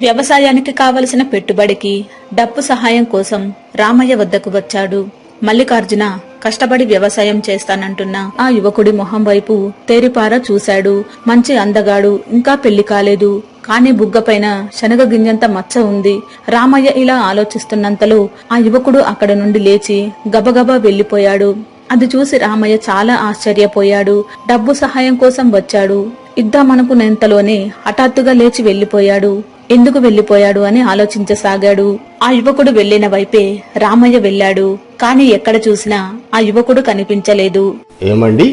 వ్యవసాయానికి కావలసిన పెట్టుబడికి డబ్బు సహాయం కోసం రామయ్య వద్దకు వచ్చాడు. మల్లికార్జున కష్టపడి వ్యవసాయం చేస్తానంటున్న ఆ యువకుడి మొహం వైపు తేరిపారా చూశాడు. మంచి అందగాడు, ఇంకా పెళ్లి కాలేదు, కాని బుగ్గపైన శనగ గింజంత మచ్చ ఉంది. రామయ్య ఇలా ఆలోచిస్తున్నంతలో ఆ యువకుడు అక్కడ నుండి లేచి గబగబా వెళ్లిపోయాడు. అది చూసి రామయ్య చాలా ఆశ్చర్యపోయాడు. డబ్బు సహాయం కోసం వచ్చాడు, ఇద్దామనుకునేంతలోనే హఠాత్తుగా లేచి వెళ్లిపోయాడు. ఎందుకు వెళ్లిపోయాడు అని ఆలోచించసాగాడు. ఆ యువకుడు వెళ్లిన వైపే రామయ్య వెళ్లాడు. కాని ఎక్కడ చూసినా ఆ యువకుడు కనిపించలేదు. ఏమండి,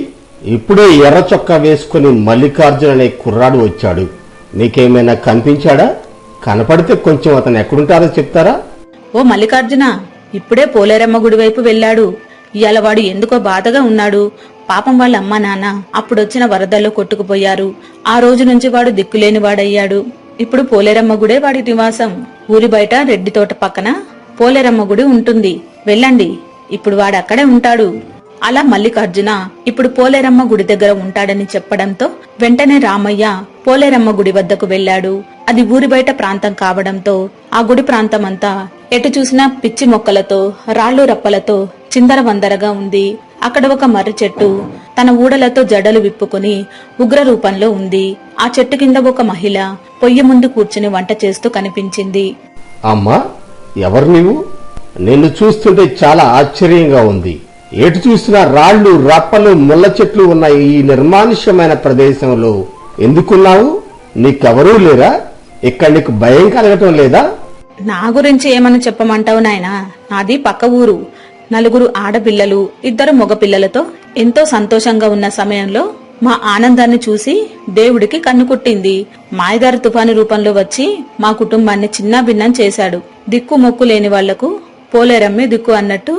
ఇప్పుడే ఎర్ర చొక్కా వేసుకుని మల్లికార్జున అనే కుర్రాడు వచ్చాడు. నీకేమైనా కనిపించాడా? కనపడితే కొంచెం అతను ఎక్కడుంటారో చెప్తారా? ఓ మల్లికార్జున, ఇప్పుడే పోలేరమ్మ గుడి వైపు వెళ్లాడు. ఇయాల వాడు ఎందుకో బాధగా ఉన్నాడు. పాపం వాళ్ళ అమ్మా నాన్న అప్పుడొచ్చిన వరదల్లో కొట్టుకుపోయారు. ఆ రోజు నుంచి వాడు దిక్కులేని వాడయ్యాడు. ఇప్పుడు పోలేరమ్మ గుడే వాడి నివాసం. ఊరి బయట రెడ్డి తోట పక్కన పోలేరమ్మ గుడి ఉంటుంది, వెళ్ళండి, ఇప్పుడు వాడక్కడే ఉంటాడు. అలా మల్లికార్జున ఇప్పుడు పోలేరమ్మ గుడి దగ్గర ఉంటాడని చెప్పడంతో వెంటనే రామయ్య పోలేరమ్మ గుడి వద్దకు వెళ్లాడు. అది ఊరి బయట ప్రాంతం కావడంతో ఆ గుడి ప్రాంతమంతా ఎటు చూసినా పిచ్చి మొక్కలతో రాళ్లు రప్పలతో చిందరవందరగా ఉంది. అక్కడ ఒక మర్రి చెట్టు తన ఊడలతో జడలు విప్పుకుని ఉగ్ర రూపంలో ఉంది. ఆ చెట్టు కింద ఒక మహిళ పొయ్యి ముందు కూర్చుని వంట చేస్తూ కనిపించింది. అమ్మా, ఎవరు నీవు? నిన్ను చూస్తుంటే చాలా ఆశ్చర్యంగా ఉంది. ఎటు చూసినా రాళ్లు రప్పలు ముళ్ళ చెట్లు ఉన్న ఈ నిర్మానుష్యమైన ప్రదేశంలో ఎందుకున్నావు? నీకెవరూ లేరా? ఇక్కడ నీకు భయం కలగటం లేదా? నా గురించి ఏమని చెప్పమంటావు నాయనా? నాది పక్క ఊరు. 4 ఆడపిల్లలు, 2 మగపిల్లలతో ఎంతో సంతోషంగా ఉన్న సమయంలో మా ఆనందాన్ని చూసి దేవుడికి కన్ను కుట్టింది. మాయదారి తుఫాను రూపంలో వచ్చి మా కుటుంబాన్ని చిన్నాభిన్నం చేశాడు. దిక్కు మొక్కు లేని వాళ్లకు పోలేరమ్మే దిక్కు అన్నట్టు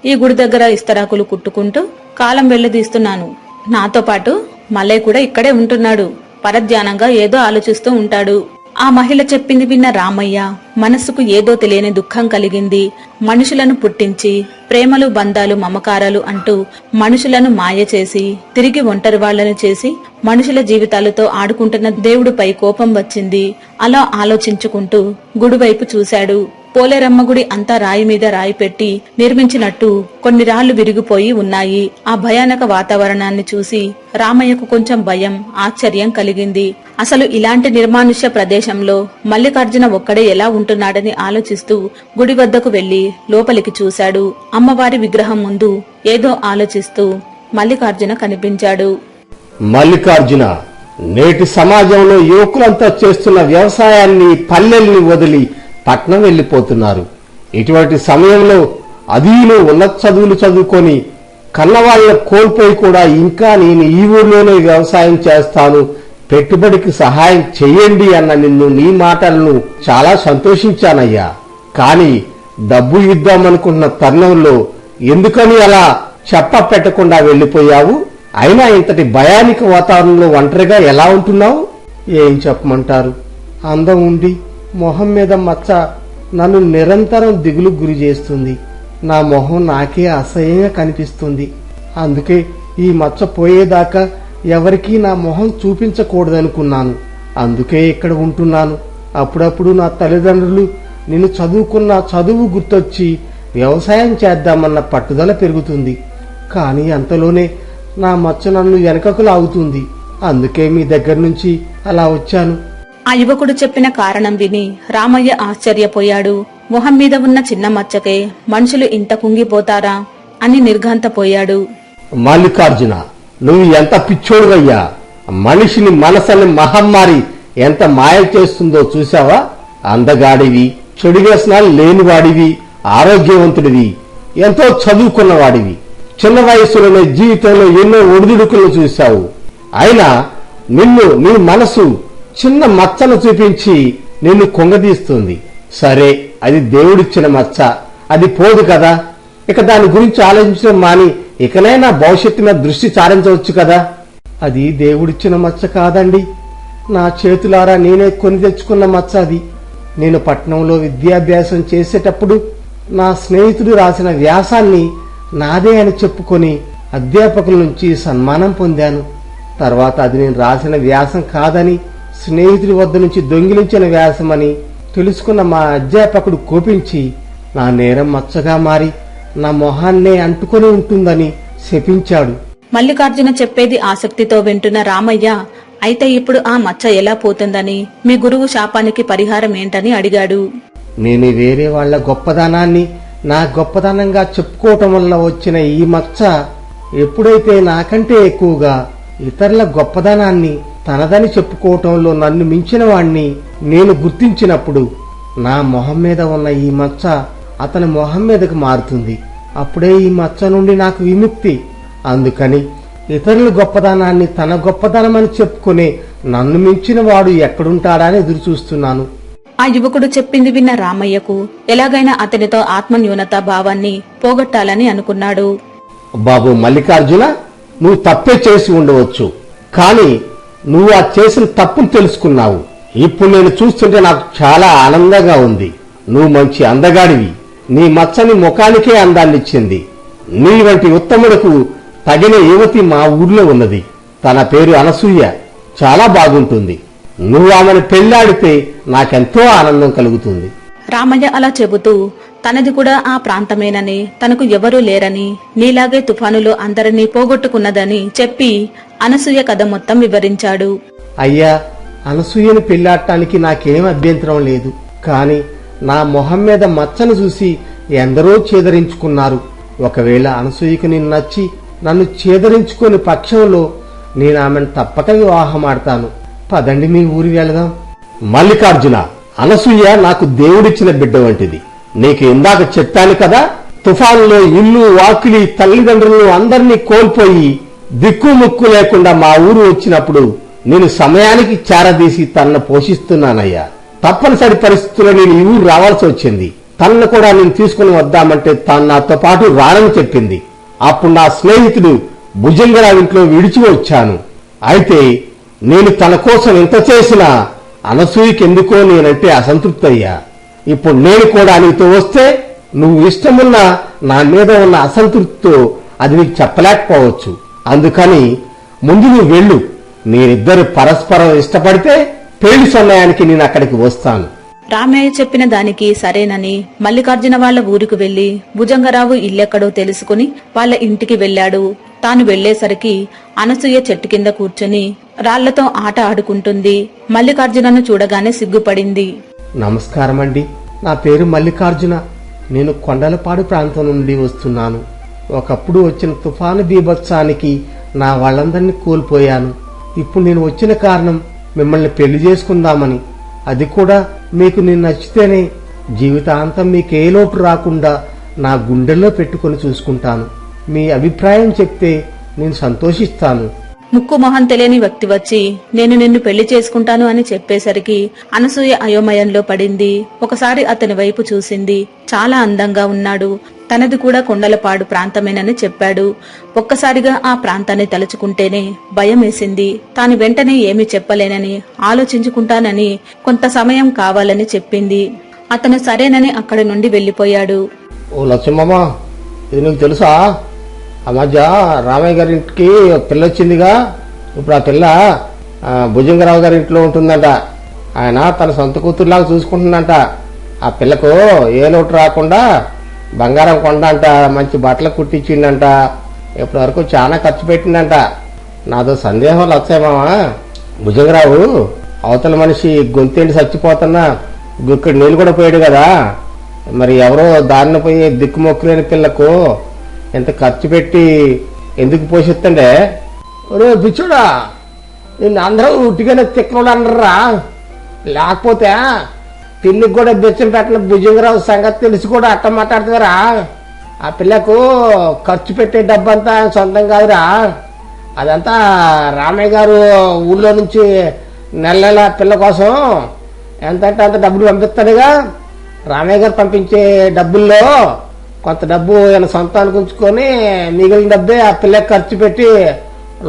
ఈ గుడి దగ్గర ఇస్తరాకులు కుట్టుకుంటూ కాలం వెళ్లదీస్తున్నాను. నాతో పాటు మల్లయ్య కూడా ఇక్కడే ఉంటున్నాడు. పరధ్యానంగా ఏదో ఆలోచిస్తూ ఉంటాడు. ఆ మహిళ చెప్పింది విన్న రామయ్య మనస్సుకు ఏదో తెలియని దుఃఖం కలిగింది. మనుషులను పుట్టించి ప్రేమలు, బంధాలు, మమకారాలు అంటూ మనుషులను మాయ చేసి తిరిగి ఒంటరి వాళ్లను చేసి మనుషుల జీవితాలతో ఆడుకుంటున్న దేవుడిపై కోపం వచ్చింది. అలా ఆలోచించుకుంటూ గుడివైపు చూశాడు. పోలేరమ్మ గుడి అంతా రాయి మీద రాయి పెట్టి నిర్మించినట్టు కొన్ని రాళ్లు విరిగిపోయి ఉన్నాయి. ఆ భయానక వాతావరణాన్ని చూసి రామయ్యకు కొంచెం భయం, ఆశ్చర్యం కలిగింది. అసలు ఇలాంటి నిర్మానుష్య ప్రదేశంలో మల్లికార్జున ఒక్కడే ఎలా ఉంటున్నాడని ఆలోచిస్తూ గుడి వద్దకు వెళ్లి లోపలికి చూశాడు. అమ్మవారి విగ్రహం ముందు ఏదో ఆలోచిస్తూ మల్లికార్జున కనిపించాడు. మల్లికార్జున, నేటి సమాజంలో యువకులంతా చేస్తున్న వ్యవసాయాన్ని, పల్లెల్ని వదిలి పట్నం వెళ్లిపోతున్నారు. ఇటువంటి సమయంలో అదీను ఉన్నత చదువులు చదువుకొని కన్నవాళ్ల కోల్పోయి కూడా ఇంకా నేను ఈ ఊర్లోనే వ్యవసాయం చేస్తాను, పెట్టుబడికి సహాయం చెయ్యండి అన్న నీ మాటలను చాలా సంతోషించానయ్యా. కాని డబ్బు ఇద్దామనుకున్న తరుణంలో ఎందుకని అలా చెప్ప పెట్టకుండా వెళ్లిపోయావు? అయినా ఇంతటి భయానిక వాతావరణంలో ఒంటరిగా ఎలా ఉంటున్నావు? ఏం చెప్పమంటారు, అందం ఉండి మొహం మీద మచ్చ నన్ను నిరంతరం దిగులు గురి చేస్తుంది. నా మొహం నాకే అసహ్యంగా కనిపిస్తుంది. అందుకే ఈ మచ్చ పోయేదాకా ఎవరికీ నా మొహం చూపించకూడదనుకున్నాను. అందుకే ఇక్కడ ఉంటున్నాను. అప్పుడప్పుడు నా తల్లిదండ్రులు నిన్ను చదువుకున్న చదువు గుర్తొచ్చి వ్యవసాయం చేద్దామన్న పట్టుదల పెరుగుతుంది. కానీ అంతలోనే నా మచ్చ నన్ను వెనకకు లాగుతుంది. అందుకే మీ దగ్గర నుంచి అలా వచ్చాను. ఆ యువకుడు చెప్పిన కారణం విని రామయ్య ఆశ్చర్యపోయాడు. మొహం మీద ఉన్న చిన్న మచ్చకే మనుషులు ఇంత కుంగిపోతారా అని నిర్ఘాంతపోయాడు. మల్లికార్జున, నువ్వు ఎంత పిచ్చోడువయ్యా! మనిషిని మనసని మహమ్మారి ఎంత మాయ చేస్తుందో చూసావా? అందగాడివి, చెడు వ్యసనాలు లేనివాడివి, ఆరోగ్యవంతుడివి, ఎంతో చదువుకున్నవాడివి, చిన్న వయసులోనే జీవితంలో ఎన్నో ఒడిదుడుకులను చూశావు. అయినా నిన్ను నీ మనసు చిన్న మచ్చను చూపించి నిన్ను కుంగదీస్తుంది. సరే, అది దేవుడిచ్చిన మచ్చ, అది పోదు కదా. ఇక దాని గురించి ఆలోచించడం మాని ఇకనైనా భవిష్యత్తు మీద దృష్టి సారించవచ్చు కదా. అది దేవుడిచ్చిన మచ్చ కాదండి, నా చేతులారా నేనే కొని తెచ్చుకున్న మచ్చ అది. నేను పట్నంలో విద్యాభ్యాసం చేసేటప్పుడు నా స్నేహితుడు రాసిన వ్యాసాన్ని నాదే అని చెప్పుకొని అధ్యాపకుల నుంచి సన్మానం పొందాను. తర్వాత అది నేను రాసిన వ్యాసం కాదని, స్నేహితుడి వద్ద నుంచి దొంగిలించిన వ్యాసమని తెలుసుకున్న మా అధ్యాపకుడు కోపించి నా నేరం మచ్చగా మారి నా మొహాన్నే అంటుకొని ఉంటుందని శపించాడు. మల్లికార్జున చెప్పేది ఆసక్తితో వింటున్న రామయ్య, అయితే ఇప్పుడు ఆ మచ్చ ఎలా పోతుందని, మీ గురువు శాపానికి పరిహారం ఏంటని అడిగాడు. నేను వేరే వాళ్ల గొప్పదనాన్ని నా గొప్పదనంగా చెప్పుకోవటం వల్ల వచ్చిన ఈ మచ్చ ఎప్పుడైతే నాకంటే ఎక్కువగా ఇతరుల గొప్పదనాన్ని తనదని చెప్పుకోవటంలో నన్ను మించిన వాణ్ణి నేను గుర్తించినప్పుడు నా మొహం మీద ఉన్న ఈ మచ్చ అతని మొహం మీదకు మారుతుంది. అప్పుడే ఈ మచ్చ నుండి నాకు విముక్తి. అందుకని ఇతరుల గొప్పదనాన్ని తన గొప్పదనమని చెప్పుకునే నన్ను మించిన వాడు ఎక్కడుంటాడని ఎదురుచూస్తున్నాను. ఆ యువకుడు చెప్పింది విన్న రామయ్యకు ఎలాగైనా అతనితో ఆత్మన్యూనతా భావాన్ని పోగొట్టాలని అనుకున్నాడు. బాబు మల్లికార్జున, నువ్వు తప్పే చేసి ఉండవచ్చు, కాని నువ్వు ఆ చేసిన తప్పును తెలుసుకున్నావు. ఇప్పుడు నేను చూస్తుంటే నాకు చాలా ఆనందంగా ఉంది. నువ్వు మంచి అందగాడివి. నీ మచ్చని ముఖానికే అందాన్నిచ్చింది. నీ వంటి ఉత్తముడకు తగిన యువతి మా ఊర్లో ఉన్నది. తన పేరు అనసూయ. చాలా బాగుంటుంది. నువ్వు ఆమెను పెళ్లాడితే నాకెంతో ఆనందం కలుగుతుంది. రామయ్య అలా చెబుతూ తనది కూడా ఆ ప్రాంతమేనని, తనకు ఎవరూ లేరని, నీలాగే తుఫానులో అందరినీ పోగొట్టుకున్నదని చెప్పి అనసూయ కథ మొత్తం వివరించాడు. అయ్యా, అనసూయను పెళ్లాడటానికి నాకేం అభ్యంతరం లేదు. కాని నా మొహం మీద మచ్చను చూసి ఎందరో చేదరించుకున్నారు. ఒకవేళ అనసూయకు నేను నచ్చి నన్ను చేదరించుకుని పక్షంలో నేను ఆమెను తప్పక వివాహమాడతాను. పదండి, మీ ఊరి వెళదాం. మల్లికార్జున, అనసూయ నాకు దేవుడిచ్చిన బిడ్డ వంటిది. నీకు ఇందాక చెప్పాను కదా, తుఫానులో ఇల్లు వాకిలి తల్లిదండ్రులను అందరినీ కోల్పోయి దిక్కు ముక్కు లేకుండా మా ఊరు వచ్చినప్పుడు నేను సమయానికి చారదీసి తనను పోషిస్తున్నానయ్యా. తప్పనిసరి పరిస్థితుల్లో నేను ఈ ఊరు రావాల్సి వచ్చింది. తనను కూడా నేను తీసుకుని వద్దామంటే తాను నాతో పాటు రానని చెప్పింది. అప్పుడు నా స్నేహితుడు భుజంగరావు ఇంట్లో విడిచి వచ్చాను. అయితే నేను తన కోసం ఎంత చేసినా అనసూయకెందుకో నేనంటే అసంతృప్తి అయ్యా. ఇప్పుడు నేను కూడా నీతో వస్తే నువ్వు ఇష్టమున్నా నా మీద ఉన్న అసంతృప్తితో అది నీకు చెప్పలేకపోవచ్చు. అందుకని ముందు నువ్వు వెళ్ళు. మీరిద్దరు పరస్పరం ఇష్టపడితే పెళ్లి సమయానికి నేను అక్కడికి వస్తాను. రామయ్య చెప్పిన దానికి సరేనని మల్లికార్జున వాళ్ల ఊరికి వెళ్లి భుజంగరావు ఇల్లెక్కడో తెలుసుకుని వాళ్ల ఇంటికి వెళ్లాడు. తాను వెళ్లేసరికి అనసూయ చెట్టు కింద కూర్చుని రాళ్లతో ఆట ఆడుకుంటుంది. మల్లికార్జునను చూడగానే సిగ్గుపడింది. నమస్కారమండి, నా పేరు మల్లికార్జున. నేను కొండలపాడు ప్రాంతం నుండి వస్తున్నాను. ఒకప్పుడు వచ్చిన తుఫాను బీభత్సానికి నా వాళ్ళందరినీ కోల్పోయాను. ఇప్పుడు నేను వచ్చిన కారణం మిమ్మల్ని పెళ్లి చేసుకుందామని. అది కూడా మీకు నేను నచ్చితేనే జీవితాంతం మీకే లోటు రాకుండా నా గుండెల్లో పెట్టుకుని చూసుకుంటాను. మీ అభిప్రాయం చెప్తే నేను సంతోషిస్తాను. ముక్కు మొహం తెలియని వ్యక్తి వచ్చి నేను నిన్ను పెళ్లి చేసుకుంటాను అని చెప్పేసరికి అనసూయ అయోమయంలో పడింది. ఒకసారి అతని వైపు చూసింది. చాలా అందంగా ఉన్నాడు. తనది కూడా కొండలపాడు ప్రాంతమేనని చెప్పాడు. ఒక్కసారిగా ఆ ప్రాంతాన్ని తలుచుకుంటేనే భయం వేసింది. తాను వెంటనే ఏమీ చెప్పలేనని, ఆలోచించుకుంటానని కొంత సమయం కావాలని చెప్పింది. అతను సరేనని అక్కడి నుండి వెళ్లిపోయాడు. ఓ లక్ష్మమ్మ, ఇది నీకు తెలుసా? ఆ మధ్య రామయ్య గారి ఇంటికి పిల్ల వచ్చిందిగా. ఇప్పుడు ఆ పిల్ల భుజంగరావు గారి ఇంట్లో ఉంటుందంట. ఆయన తన సొంత కూతురులాగా చూసుకుంటుందంట. ఆ పిల్లకు ఏ లోటు రాకుండా బంగారం కొండ అంట, మంచి బట్టలు కుట్టించిందంట. ఇప్పటి వరకు చాలా ఖర్చు పెట్టిందంట. నాదో సందేహం లక్ష్యమామ, భుజంగరావు అవతల మనిషి గొంతేంటి చచ్చిపోతున్నా గుక్కడి నీళ్ళు కూడా పోయాడు కదా. మరి ఎవరో దారిన పోయి దిక్కుమొక్కులేని పిల్లకు ఎంత ఖర్చు పెట్టి ఎందుకు పోషిస్తండే? ఒరే పిచ్చుడా, నిన్ను అందరూ ఉట్టిగానే తిక్కలు అనరా? లేకపోతే పిల్లికి కూడా బెచ్చం పెట్టిన భుజంగరావు సంగతి తెలిసి కూడా అట్ట మాట్లాడుతారా? ఆ పిల్లకు ఖర్చు పెట్టే డబ్బంతా సొంతం కాదురా. అదంతా రామయ్య గారు ఊళ్ళో నుంచి నెల నెల పిల్ల కోసం ఎంతంటే అంత డబ్బులు పంపిస్తాడుగా. రామయ్య గారు పంపించే డబ్బుల్లో కొంత డబ్బు ఈయన సొంతానికి ఉంచుకొని మిగిలిన డబ్బే ఆ పిల్లకి ఖర్చు పెట్టి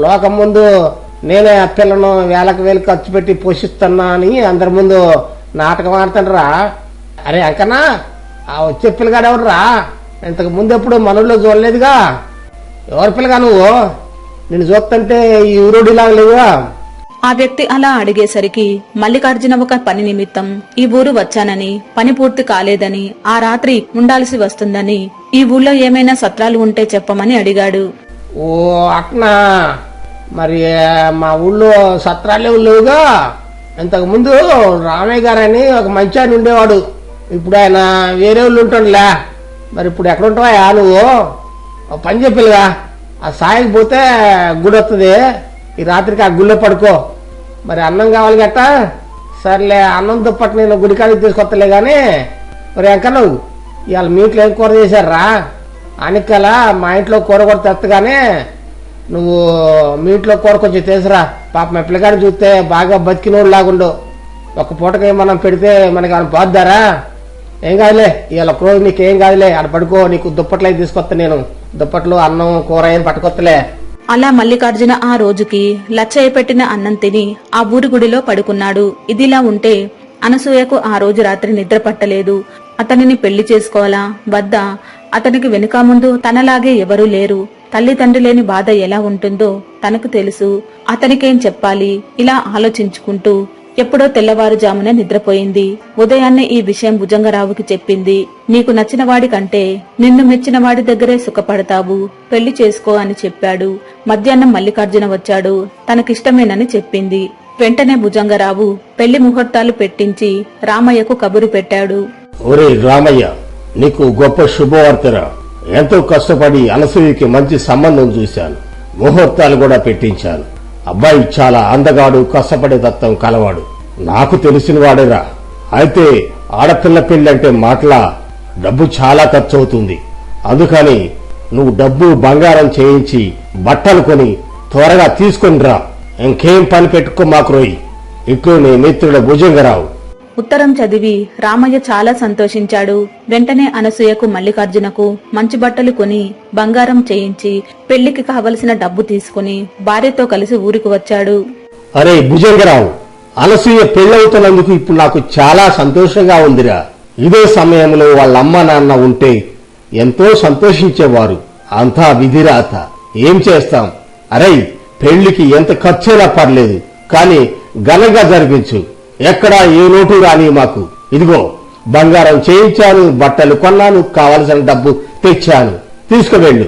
లోకం ముందు నేనే ఆ పిల్లను వేలకు వేలు ఖర్చు పెట్టి పోషిస్తున్నా అని అందరి ముందు నాటకం ఆడుతుండ్రా. అరే అంకనా, ఆ వచ్చే పిల్లగాడు ఎవడరా? ఇంతకు ముందు ఎప్పుడు మనలో చూడలేదుగా. ఎవరి పిల్లగా నువ్వు? నేను చూస్తుంటే ఈ ఊరోడిలాగా లేవుగా. ఆ వ్యక్తి అలా అడిగేసరికి మల్లికార్జున ఒక పని నిమిత్తం ఈ ఊరు వచ్చానని, పని పూర్తి కాలేదని, ఆ రాత్రి ఉండాల్సి వస్తుందని, ఈ ఊళ్ళో ఏమైనా సత్రాలు ఉంటే చెప్పమని అడిగాడు. ఓ అట్నా, మరి మా ఊళ్ళో సత్రాలే లేవుగా. ఇంతకు ముందు రామయ్య గారని ఒక మంచి ఆయన ఉండేవాడు. ఇప్పుడు ఆయన వేరే ఊళ్ళు ఉంటాడులే. మరి ఇప్పుడు ఎక్కడ ఉంటావా నువ్వు? పని చెప్పిలుగా, ఆ సాయికి పోతే గుడి వస్తుంది. ఈ రాత్రికి ఆ గుళ్ళో పడుకో. మరి అన్నం కావాలి గట్ట. సర్లే, అన్నం దుప్పటి నేను గుడికాడికి తీసుకొస్తలే గాని. మరి ఇంకా నువ్వు ఇవాళ మీ ఇంట్లో ఏం కూర చేశారా? అనికల మా ఇంట్లో కూర కూడా తెత్తగానే నువ్వు మీ ఇంట్లో కూర కొంచెం తీసురా. పాప మా పిల్లగాడిని చూస్తే బాగా బతికినోడు లాగుండు. ఒక పూటకి మనం పెడితే మనకి ఆయన బాద్దారా? ఏం కాదులే, ఇవాళ ఒక రోజు నీకేం కాదులే, ఆడ పడుకో. నీకు దుప్పట్లు అయితే తీసుకొస్తా నేను. దుప్పట్లు అన్నం కూర ఏం పట్టుకొత్తలే. అలా మల్లికార్జున ఆ రోజుకి లచ్చయ్య పెట్టిన అన్నం తిని ఆ ఊరి గుడిలో పడుకున్నాడు. ఇదిలా ఉంటే అనసూయకు ఆ రోజు రాత్రి నిద్ర పట్టలేదు. అతనిని పెళ్లి చేసుకోవాలా వద్దా? అతనికి వెనుక ముందు తనలాగే ఎవరూ లేరు. తల్లిదండ్రి లేని బాధ ఎలా ఉంటుందో తనకు తెలుసు. అతనికేం చెప్పాలి? ఇలా ఆలోచించుకుంటూ ఎప్పుడో తెల్లవారుజామున నిద్రపోయింది. ఉదయాన్నే ఈ విషయం భుజంగరావుకి చెప్పింది. నీకు నచ్చిన వాడి కంటే నిన్ను మెచ్చిన వాడి దగ్గరే సుఖపడతావు, పెళ్లి చేసుకో అని చెప్పాడు. మధ్యాహ్నం మల్లికార్జున వచ్చాడు. తనకిష్టమేనని చెప్పింది. వెంటనే భుజంగరావు పెళ్లి ముహూర్తాలు పెట్టించి రామయ్యకు కబురు పెట్టాడు. ఒరే రామయ్య, నీకు గొప్ప శుభవార్తరా. ఎంతో కష్టపడి అనసూయకి మంచి సంబంధం చూశాను. ముహూర్తాలు కూడా పెట్టించాను. అబ్బాయి చాలా అందగాడు, కష్టపడే తత్వం కలవాడు. నాకు తెలిసిన వాడేరా. అయితే ఆడపిల్ల పెళ్లంటే మాటలా డబ్బు చాలా ఖర్చు అవుతుంది. అందుకని నువ్వు డబ్బు బంగారం చేయించి బట్టలు కొని త్వరగా తీసుకుని రా. ఇంకేం పని పెట్టుకో మాకు రోయి. ఇట్లు నీ మిత్రుడు భుజంగరావు. ఉత్తరం చదివి రామయ్య చాలా సంతోషించాడు. వెంటనే అనసూయకు మల్లికార్జునకు మంచి బట్టలు కొని బంగారం చేయించి పెళ్లికి కావలసిన డబ్బు తీసుకుని భార్యతో కలిసి ఊరికి వచ్చాడు. అరే భుజంగరావు, అనసూయ పెళ్ళవుతున్నందుకు ఇప్పుడు నాకు చాలా సంతోషంగా ఉందిరా. ఇదే సమయంలో వాళ్ళ అమ్మ నాన్న ఉంటే ఎంతో సంతోషించేవారు. అంతా విధిరాత. ఏం చేస్తాం? అరే, పెళ్లికి ఎంత ఖర్చైనా పర్లేదు, కానీ ఘనంగా జరిపించు. ఎక్కడా ఏ లోటు రాని మాకు. ఇదిగో బంగారం చేయించాను, బట్టలు కొన్నాను, కావలసిన డబ్బు తెచ్చాను, తీసుకువెళ్ళు.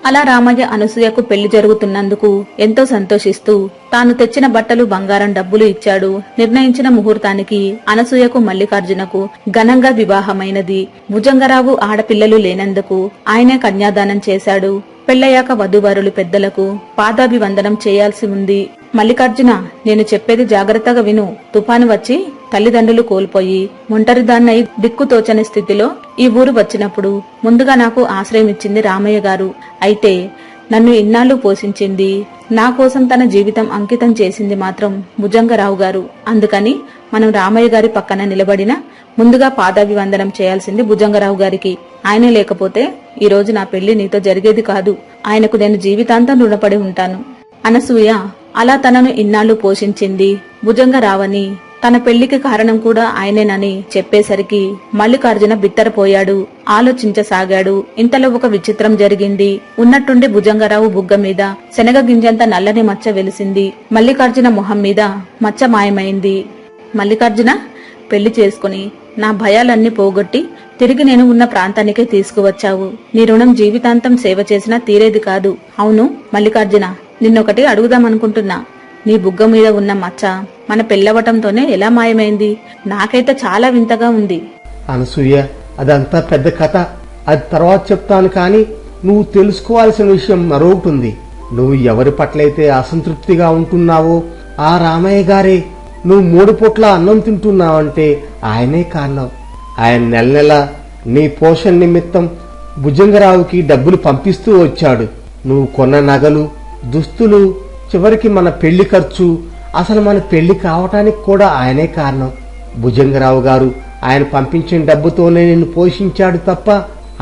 అలా రామయ్య అనసూయకు పెళ్లి జరుగుతున్నందుకు ఎంతో సంతోషిస్తూ తాను తెచ్చిన బట్టలు, బంగారం, డబ్బులు ఇచ్చాడు. నిర్ణయించిన ముహూర్తానికి అనసూయకు మల్లికార్జునకు ఘనంగా వివాహమైనది. భుజంగరావు ఆడపిల్లలు లేనందుకు ఆయనే కన్యాదానం చేశాడు. పెళ్లయ్యాక వధూవరులు పెద్దలకు పాదాభివందనం చేయాల్సి ఉంది. మల్లికార్జున, నేను చెప్పేది జాగ్రత్తగా విను. తుఫాను వచ్చి తల్లిదండ్రులు కోల్పోయి ఒంటరిదాన్నై దిక్కుతోచని స్థితిలో ఈ ఊరు వచ్చినప్పుడు ముందుగా నాకు ఆశ్రయం ఇచ్చింది రామయ్య గారు. అయితే నన్ను ఇన్నాళ్లు పోషించింది, నా కోసం తన జీవితం అంకితం చేసింది మాత్రం భుజంగరావు గారు. అందుకని మనం రామయ్య గారి పక్కన నిలబడిన ముందుగా పాదాభివందనం చేయాల్సింది భుజంగరావు గారికి. ఆయనే లేకపోతే ఈ రోజు నా పెళ్లి నీతో జరిగేది కాదు. ఆయనకు నేను జీవితాంతం రుణపడి ఉంటాను. అనసూయ అలా తనను ఇన్నాళ్లు పోషించింది భుజంగరావని, తన పెళ్లికి కారణం కూడా ఆయనేనని చెప్పేసరికి మల్లికార్జున బిత్తరపోయాడు. ఆలోచించసాగాడు. ఇంతలో ఒక విచిత్రం జరిగింది. ఉన్నట్టుండి భుజంగరావు బుగ్గ మీద శనగ గింజంత నల్లని మచ్చ వెలిసింది. మల్లికార్జున మొహం మీద మచ్చ మాయమైంది. మల్లికార్జున, పెళ్లి చేసుకుని నా భయాలన్నీ పోగొట్టి తిరిగి నేను ఉన్న ప్రాంతానికే తీసుకువచ్చావు. నీ రుణం జీవితాంతం సేవ చేసినా తీరేది కాదు. అవును మల్లికార్జున, నిన్నొకటి అడుగుదామనుకుంటున్నా. నీ బుగ్గ మీద ఉన్న మచ్చ మన పెళ్ళవటంతోనే ఎలా మాయమైంది? నాకైతే చాలా వింతగా ఉంది. అనసూయ, అదంతా పెద్ద కథ. అది తర్వాత చెప్తాను. కానీ నువ్వు తెలుసుకోవాల్సిన విషయం మరొకటి ఉంది. నువ్వు ఎవరి పట్లయితే అసంతృప్తిగా ఉంటున్నావో ఆ రామయ్య గారే. నువ్వు 3 పూట్ల అన్నం తింటున్నావంటే ఆయనే కారణం. ఆయన నెల నెల నీ పోషణ నిమిత్తం భుజంగరావుకి డబ్బులు పంపిస్తూ వచ్చాడు. నువ్వు కొన్న నగలు, దుస్తులు, చివరికి మన పెళ్లి ఖర్చు, అసలు మన పెళ్లి కావటానికి కూడా ఆయనే కారణం. భుజంగరావు గారు ఆయన పంపించిన డబ్బుతోనే నిన్ను పోషించాడు తప్ప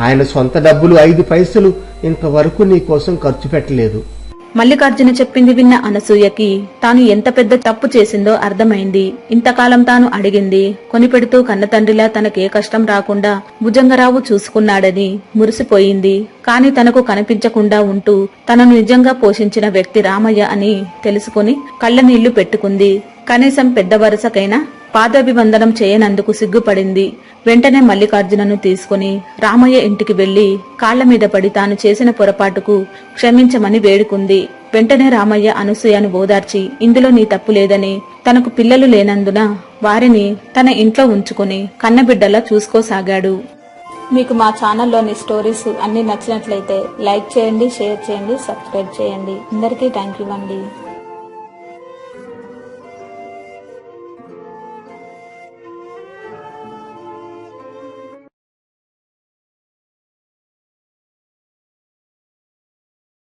ఆయన సొంత డబ్బులు 5 పైసలు ఇంతవరకు నీ కోసం ఖర్చు పెట్టలేదు. మల్లికార్జున చెప్పింది విన్న అనసూయకి తాను ఎంత పెద్ద తప్పు చేసిందో అర్థమైంది. ఇంతకాలం తాను అడిగింది కొనిపెడుతూ కన్నతండ్రిలా తనకే కష్టం రాకుండా భుజంగరావు చూసుకున్నాడని మురిసిపోయింది. కాని తనకు కనిపించకుండా ఉంటూ తనను నిజంగా పోషించిన వ్యక్తి రామయ్య అని తెలుసుకుని కళ్ళనీళ్లు పెట్టుకుంది. కనీసం పెద్ద వరుసకైనా పాదాభివందనం చేయనందుకు సిగ్గుపడింది. వెంటనే మల్లికార్జునను తీసుకుని రామయ్య ఇంటికి వెళ్లి కాళ్ల మీద పడి తాను చేసిన పొరపాటుకు క్షమించమని వేడుకుంది. వెంటనే రామయ్య అనసూయను ఓదార్చి ఇందులో నీ తప్పు లేదని, తనకు పిల్లలు లేనందున వారిని తన ఇంట్లో ఉంచుకుని కన్నబిడ్డలా చూసుకోసాగాడు. మీకు మా ఛానల్లోని స్టోరీస్ అన్ని నచ్చినట్లయితే లైక్ చేయండి, షేర్ చేయండి, సబ్స్క్రైబ్ చేయండి. అందరికీ థ్యాంక్ యూ అండి.